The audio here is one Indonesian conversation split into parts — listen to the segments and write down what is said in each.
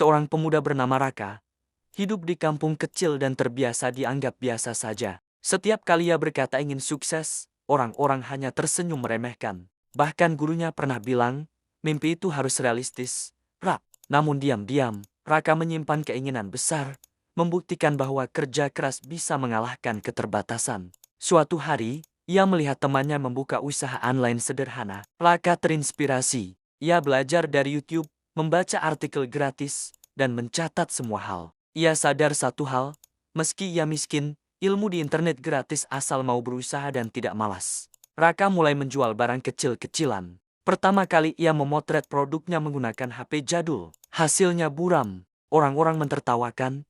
seorang pemuda bernama Raka, hidup di kampung kecil dan terbiasa dianggap biasa saja. Setiap kali ia berkata ingin sukses, orang-orang hanya tersenyum meremehkan. Bahkan gurunya pernah bilang, mimpi itu harus realistis. Namun diam-diam, Raka menyimpan keinginan besar, membuktikan bahwa kerja keras bisa mengalahkan keterbatasan. Suatu hari, ia melihat temannya membuka usaha online sederhana. Raka terinspirasi. Ia belajar dari YouTube, membaca artikel gratis, dan mencatat semua hal. Ia sadar satu hal, meski ia miskin, ilmu di internet gratis asal mau berusaha dan tidak malas. Raka mulai menjual barang kecil-kecilan. Pertama kali ia memotret produknya menggunakan HP jadul. Hasilnya buram. Orang-orang mentertawakan.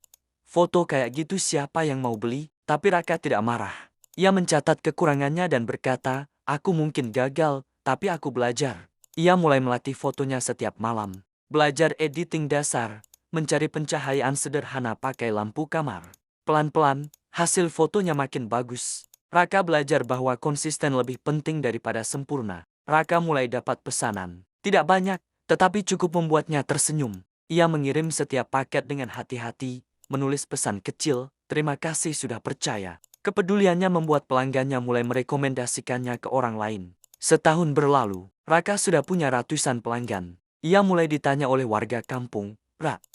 Foto kayak gitu siapa yang mau beli? Tapi Raka tidak marah. Ia mencatat kekurangannya dan berkata, aku mungkin gagal, tapi aku belajar. Ia mulai melatih fotonya setiap malam. Belajar editing dasar, mencari pencahayaan sederhana pakai lampu kamar. Pelan-pelan, hasil fotonya makin bagus. Raka belajar bahwa konsisten lebih penting daripada sempurna. Raka mulai dapat pesanan. Tidak banyak, tetapi cukup membuatnya tersenyum. Ia mengirim setiap paket dengan hati-hati, menulis pesan kecil, terima kasih sudah percaya. Kepeduliannya membuat pelanggannya mulai merekomendasikannya ke orang lain. Setahun berlalu, Raka sudah punya ratusan pelanggan. Ia mulai ditanya oleh warga kampung,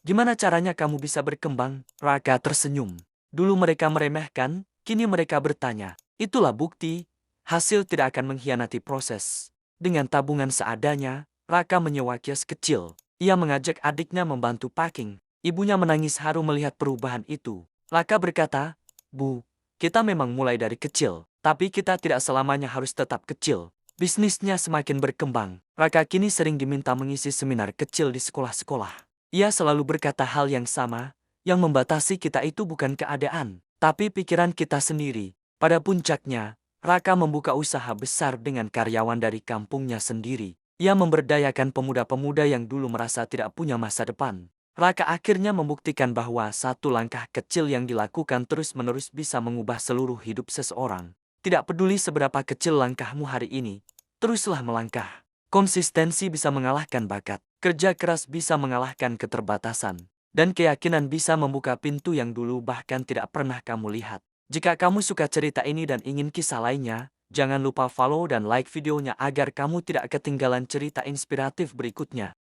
gimana caranya kamu bisa berkembang? Raka tersenyum. Dulu mereka meremehkan, kini mereka bertanya. Itulah bukti, hasil tidak akan mengkhianati proses. Dengan tabungan seadanya, Raka menyewa kios kecil. Ia mengajak adiknya membantu packing. Ibunya menangis haru melihat perubahan itu. Raka berkata, Bu, kita memang mulai dari kecil, tapi kita tidak selamanya harus tetap kecil. Bisnisnya semakin berkembang. Raka kini sering diminta mengisi seminar kecil di sekolah-sekolah. Ia selalu berkata hal yang sama, yang membatasi kita itu bukan keadaan, tapi pikiran kita sendiri. Pada puncaknya, Raka membuka usaha besar dengan karyawan dari kampungnya sendiri. Ia memberdayakan pemuda-pemuda yang dulu merasa tidak punya masa depan. Raka akhirnya membuktikan bahwa satu langkah kecil yang dilakukan terus-menerus bisa mengubah seluruh hidup seseorang. Tidak peduli seberapa kecil langkahmu hari ini, teruslah melangkah. Konsistensi bisa mengalahkan bakat, kerja keras bisa mengalahkan keterbatasan, dan keyakinan bisa membuka pintu yang dulu bahkan tidak pernah kamu lihat. Jika kamu suka cerita ini dan ingin kisah lainnya, jangan lupa follow dan like videonya agar kamu tidak ketinggalan cerita inspiratif berikutnya.